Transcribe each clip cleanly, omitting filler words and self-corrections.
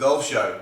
golf show.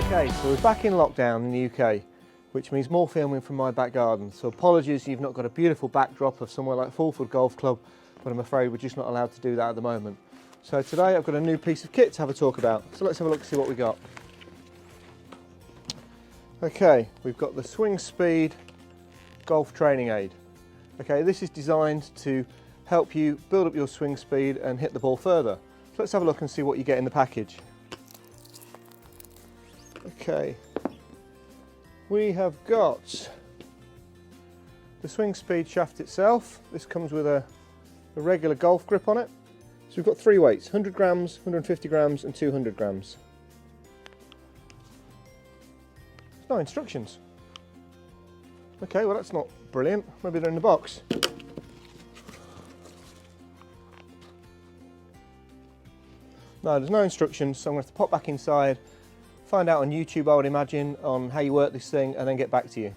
Okay, so we're back in lockdown in the UK, which means more filming from my back garden. So apologies you've not got a beautiful backdrop of somewhere like Fulford Golf Club, but I'm afraid we're just not allowed to do that at the moment. So today I've got a new piece of kit to have a talk about. So let's have a look and see what we got. Okay, we've got the Swing Speed Golf Training Aid. Okay, this is designed to help you build up your swing speed and hit the ball further. So let's have a look and see what you get in the package. Okay, we have got the swing speed shaft itself. This comes with a regular golf grip on it. So we've got three weights, 100 grams, 150 grams and 200 grams. There's no instructions. Okay, well that's not brilliant. Maybe they're in the box. No, there's no instructions, so I'm going to have to pop back inside, find out on YouTube, I would imagine, on how you work this thing and then get back to you.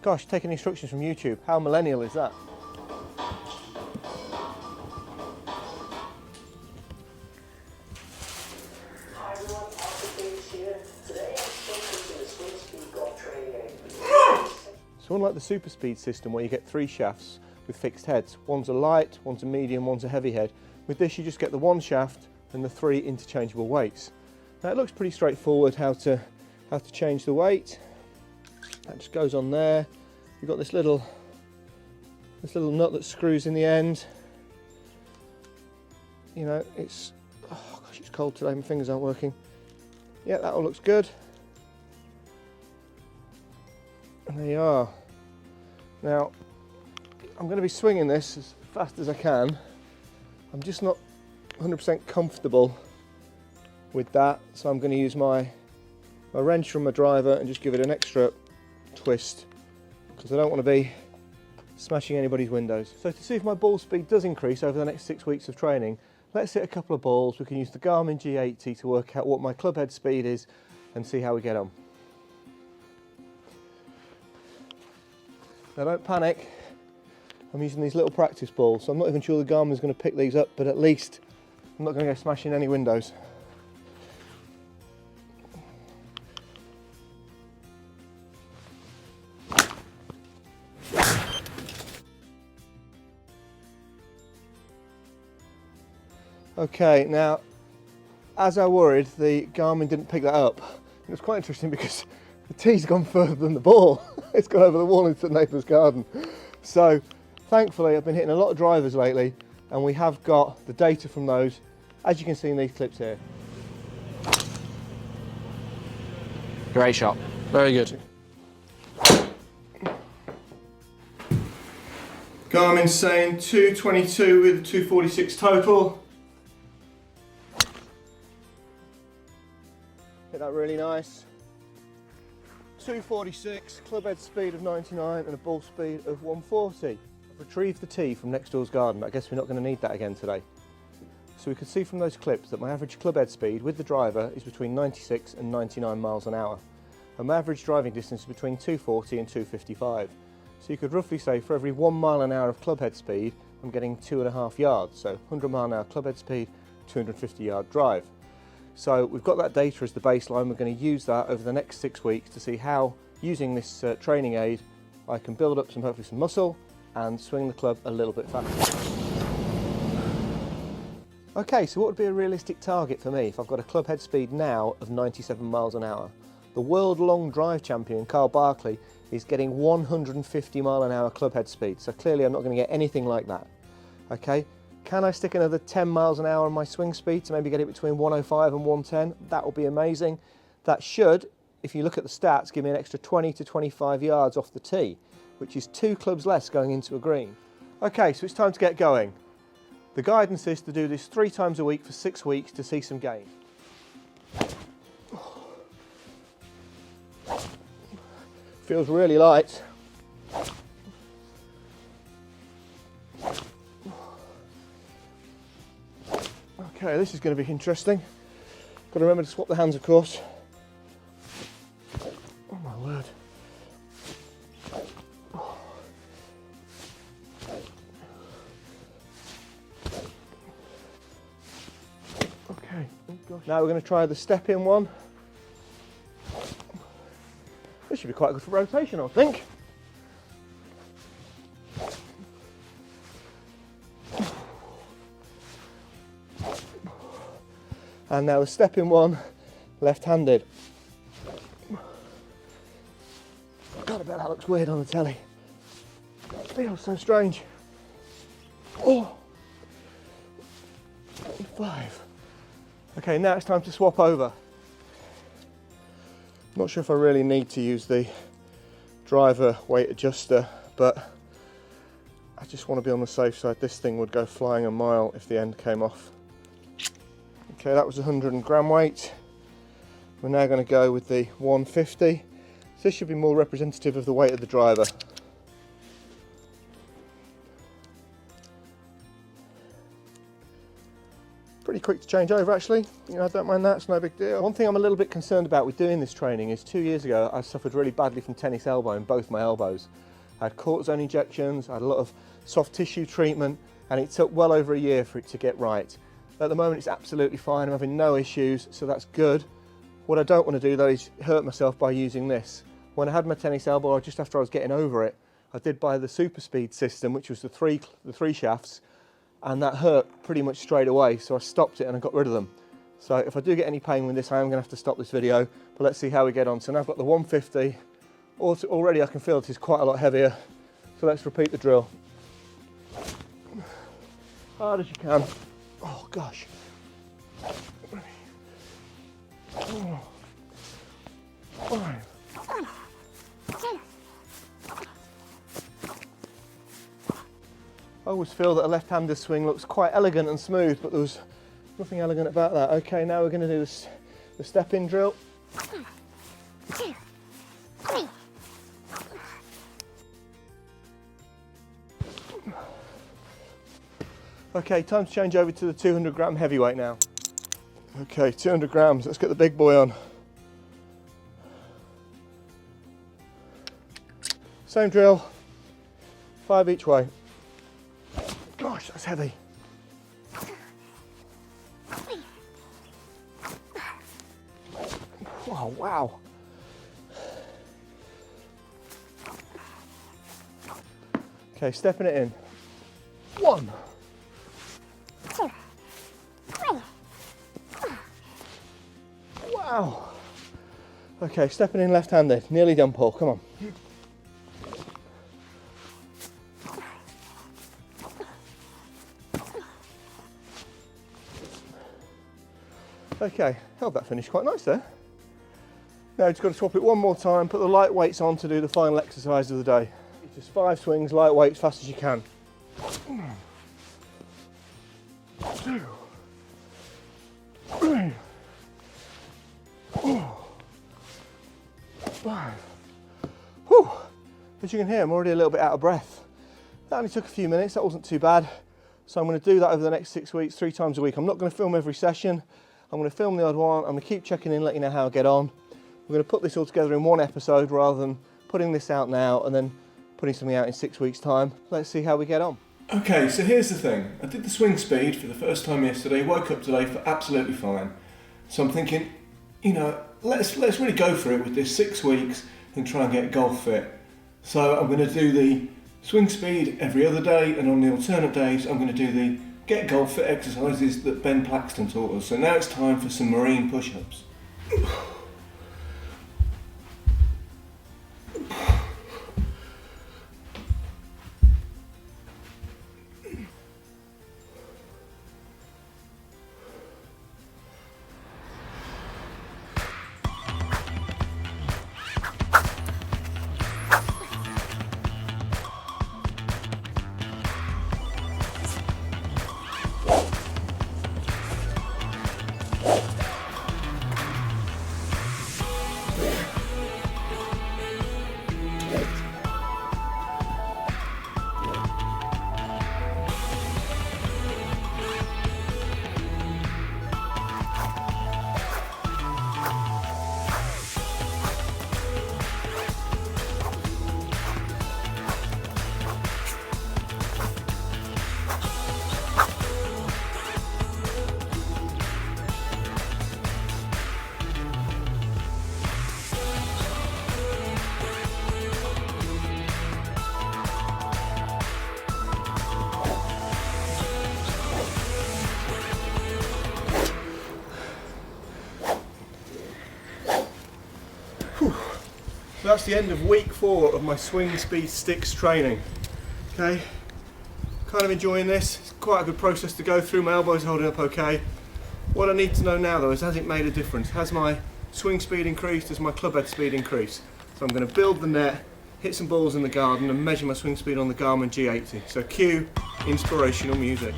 Gosh, taking instructions from YouTube, how millennial is that? Hi everyone, Davis here. Today I'm showcasing the Swing Speed Golf Training Aid. So unlike the Super Speed system where you get three shafts with fixed heads, one's a light, one's a medium, one's a heavy head, with this you just get the one shaft and the three interchangeable weights. Now it looks pretty straightforward how to change the weight. That just goes on there. You've got this little nut that screws in the end. You know, it's, oh gosh, it's cold today, my fingers aren't working. Yeah, that all looks good. And there you are. Now, I'm going to be swinging this as fast as I can. I'm just not 100% comfortable with that, so I'm going to use my wrench from my driver and just give it an extra twist because I don't want to be smashing anybody's windows. So to see if my ball speed does increase over the next 6 weeks of training, let's hit a couple of balls. We can use the Garmin G80 to work out what my club head speed is and see how we get on. Now don't panic, I'm using these little practice balls, so I'm not even sure the Garmin's going to pick these up, but at least I'm not going to go smashing any windows. Okay, now, as I worried, the Garmin didn't pick that up. It was quite interesting because the tee's gone further than the ball. It's gone over the wall into the neighbour's garden. So, thankfully, I've been hitting a lot of drivers lately, and we have got the data from those, as you can see in these clips here. Great shot. Very good. Garmin's saying 222 with 246 total. Hit that really nice. 246, club head speed of 99 and a ball speed of 140. I've retrieved the tee from next door's garden. I guess we're not going to need that again today. So we can see from those clips that my average club head speed with the driver is between 96 and 99 miles an hour. And my average driving distance is between 240 and 255. So you could roughly say for every 1 mile an hour of club head speed, I'm getting 2.5 yards. So 100 mile an hour club head speed, 250 yard drive. So we've got that data as the baseline. We're going to use that over the next 6 weeks to see how, using this training aid, I can build up hopefully some muscle and swing the club a little bit faster. Okay, so what would be a realistic target for me if I've got a club head speed now of 97 miles an hour? The world long drive champion, Carl Barkley, is getting 150 mile an hour club head speed. So clearly I'm not going to get anything like that. Okay. Can I stick another 10 miles an hour on my swing speed to maybe get it between 105 and 110? That will be amazing. That should, if you look at the stats, give me an extra 20 to 25 yards off the tee, which is 2 clubs less going into a green. Okay, so it's time to get going. The guidance is to do this 3 times a week for 6 weeks to see some gain. Feels really light. Okay, this is going to be interesting. Got to remember to swap the hands, of course. Oh my word. Okay, oh gosh. Now we're going to try the step-in one. This should be quite good for rotation, I think. And now the step-in one, left-handed. God, I bet that looks weird on the telly. It feels so strange. Oh, 5. Okay, now it's time to swap over. Not sure if I really need to use the driver weight adjuster, but I just want to be on the safe side. This thing would go flying a mile if the end came off. Okay, that was 100 gram weight. We're now going to go with the 150. So this should be more representative of the weight of the driver. Pretty quick to change over actually. You know, I don't mind that, it's no big deal. One thing I'm a little bit concerned about with doing this training is 2 years ago I suffered really badly from tennis elbow in both my elbows. I had cortisone injections, I had a lot of soft tissue treatment, and it took well over a year for it to get right. At the moment it's absolutely fine, I'm having no issues, so that's good. What I don't want to do though is hurt myself by using this. When I had my tennis elbow, just after I was getting over it, I did buy the super speed system, which was the three shafts, and that hurt pretty much straight away, so I stopped it and I got rid of them. So if I do get any pain with this, I am going to have to stop this video, but let's see how we get on. So now I've got the 150, already I can feel it is quite a lot heavier, so let's repeat the drill. Hard as you can. Oh gosh. Oh. 5. I always feel that a left-handed swing looks quite elegant and smooth, but there was nothing elegant about that. Okay, now we're going to do this, the step-in drill. Okay, time to change over to the 200 gram heavyweight now. Okay, 200 grams, let's get the big boy on. Same drill, 5 each way. Gosh, that's heavy. Oh, wow. Okay, stepping it in. 1. 2. 3. Wow. Okay, stepping in left-handed. Nearly done, Paul. Come on. Okay, held that finish quite nice there. Now just got to swap it one more time, put the light weights on to do the final exercise of the day. Just 5 swings, light weight, as fast as you can. 2, 3, 4, 5. Whew. As you can hear, I'm already a little bit out of breath. That only took a few minutes, that wasn't too bad. So I'm going to do that over the next 6 weeks, 3 times a week. I'm not going to film every session. I'm going to film the odd one. I'm going to keep checking in, let you know how I get on. We're going to put this all together in one episode rather than putting this out now and then putting something out in 6 weeks' time. Let's see how we get on. Okay, so here's the thing. I did the swing speed for the first time yesterday, woke up today for absolutely fine. So I'm thinking, you know, let's really go for it with this 6 weeks and try and get golf fit. So I'm going to do the swing speed every other day, and on the alternate days I'm going to do the get golf fit exercises that Ben Plaxton taught us. So now it's time for some marine push-ups. So that's the end of week 4 of my swing speed sticks training. Okay, kind of enjoying this. It's quite a good process to go through. My elbow's holding up okay. What I need to know now though is, has it made a difference? Has my swing speed increased? Has my clubhead speed increased? So I'm going to build the net, hit some balls in the garden and measure my swing speed on the Garmin G80. So cue inspirational music.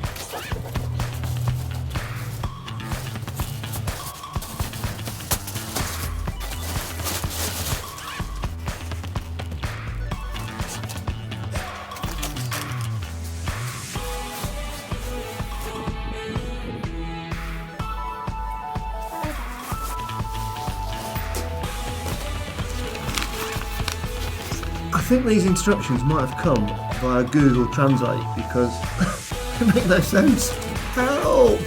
I think these instructions might have come via Google Translate because they make no sense. Help!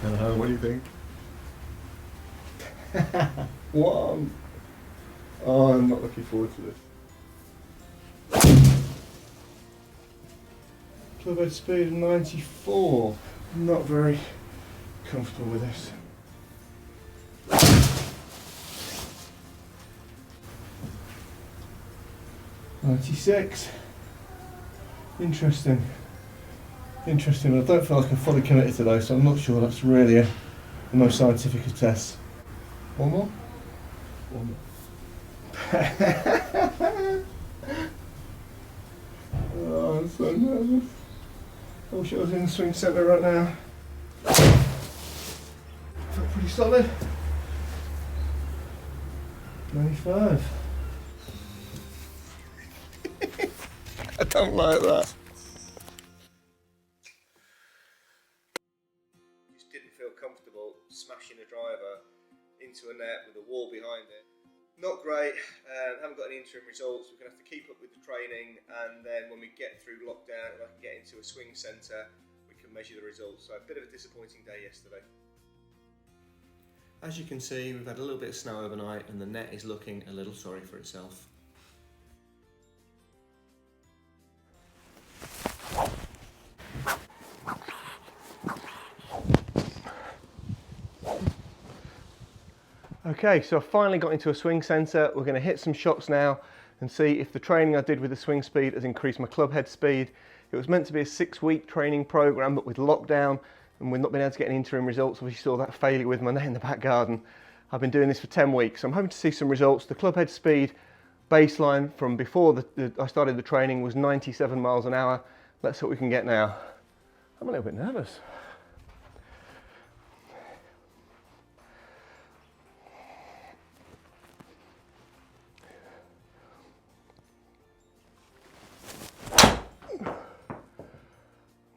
Hello, what do you think? One. Oh, I'm not looking forward to this. Clubhead speed of 94. I'm not very comfortable with this. 96. Interesting. Interesting. I don't feel like I'm fully committed to those, so I'm not sure that's really the most scientific of tests. One more? One more. Oh, I'm so nervous. I wish I was in the swing centre right now. Felt pretty solid. 95. I don't like that. Just didn't feel comfortable smashing a driver into a net with a wall behind it. Not great, haven't got any interim results. We're going to have to keep up with the training, and then when we get through lockdown and I can get into a swing centre, we can measure the results. So a bit of a disappointing day yesterday. As you can see, we've had a little bit of snow overnight and the net is looking a little sorry for itself. Okay, so I finally got into a swing centre. We're going to hit some shots now and see if the training I did with the swing speed has increased my clubhead speed. It was meant to be a 6-week training programme, but with lockdown and we've not been able to get any interim results, obviously saw that failure with my net in the back garden. I've been doing this for 10 weeks, so I'm hoping to see some results. The clubhead speed baseline from before I started the training was 97 miles an hour. Let's see what we can get now. I'm a little bit nervous.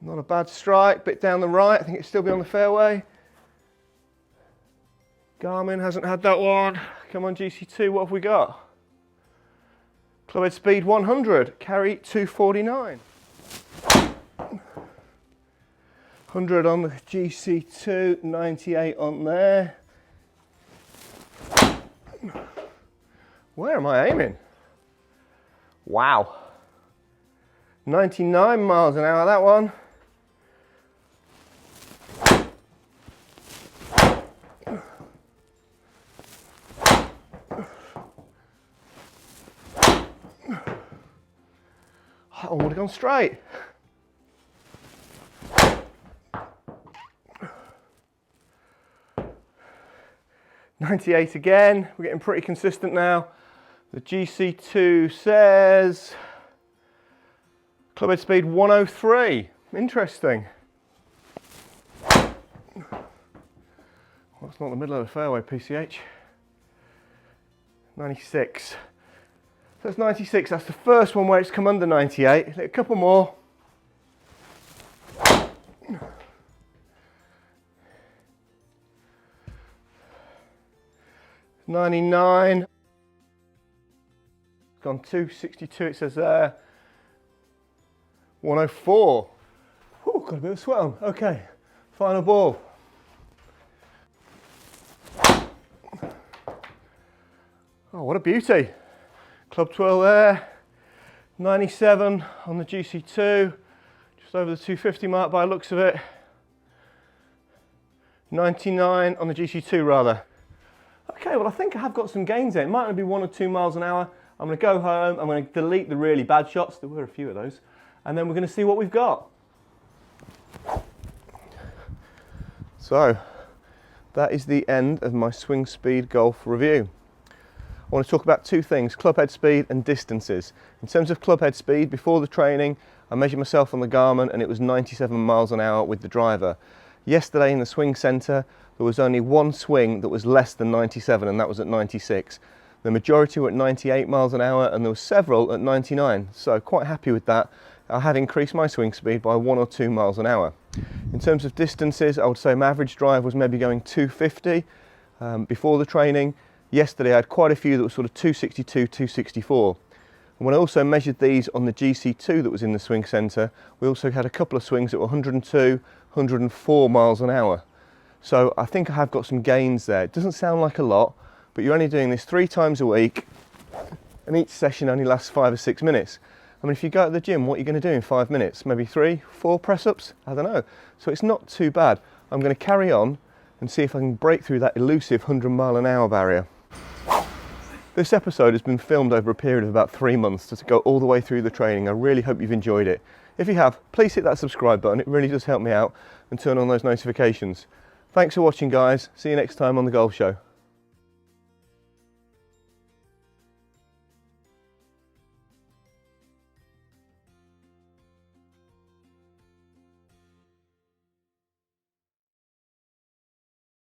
Not a bad strike, bit down the right. I think it'll still be on the fairway. Garmin hasn't had that one. Come on, GC2, what have we got? Clubhead speed 100, carry 249. 100 on the GC2, 98 on there. Where am I aiming? Wow. 99 miles an hour, that one. That one would have gone straight. .98 again. We're getting pretty consistent now. The GC2 says clubhead speed 103. Interesting. Well, that's not the middle of the fairway, PCH. 96. So that's 96. That's the first one where it's come under 98. A couple more. 99. Gone 262, it says there. 104. Ooh, got a bit of sweat on. Okay, final ball. Oh, what a beauty. Club twirl there. 97 on the GC2, just over the 250 mark by the looks of it. 99 on the GC2 rather. Okay, well I think I have got some gains there. It might only be 1 or 2 miles an hour. I'm going to go home, I'm going to delete the really bad shots, there were a few of those, and then we're going to see what we've got. So, that is the end of my swing speed golf review. I want to talk about 2 things, clubhead speed and distances. In terms of clubhead speed, before the training, I measured myself on the Garmin and it was 97 miles an hour with the driver. Yesterday in the swing centre, there was only one swing that was less than 97 and that was at 96. The majority were at 98 miles an hour and there were several at 99. So quite happy with that. I have increased my swing speed by 1 or 2 miles an hour. In terms of distances, I would say my average drive was maybe going 250 before the training. Yesterday I had quite a few that were sort of 262, 264. And when I also measured these on the GC2 that was in the swing centre, we also had a couple of swings that were 102, 104 miles an hour. So I think I have got some gains there. It doesn't sound like a lot, but you're only doing this 3 times a week and each session only lasts 5 or 6 minutes. I mean, if you go to the gym, what are you going to do in 5 minutes? Maybe 3, 4 press-ups? I don't know. So it's not too bad. I'm going to carry on and see if I can break through that elusive 100 mile an hour barrier. This episode has been filmed over a period of about 3 months to go all the way through the training. I really hope you've enjoyed it. If you have, please hit that subscribe button. It really does help me out, and turn on those notifications. Thanks for watching, guys. See you next time on The Golf Show.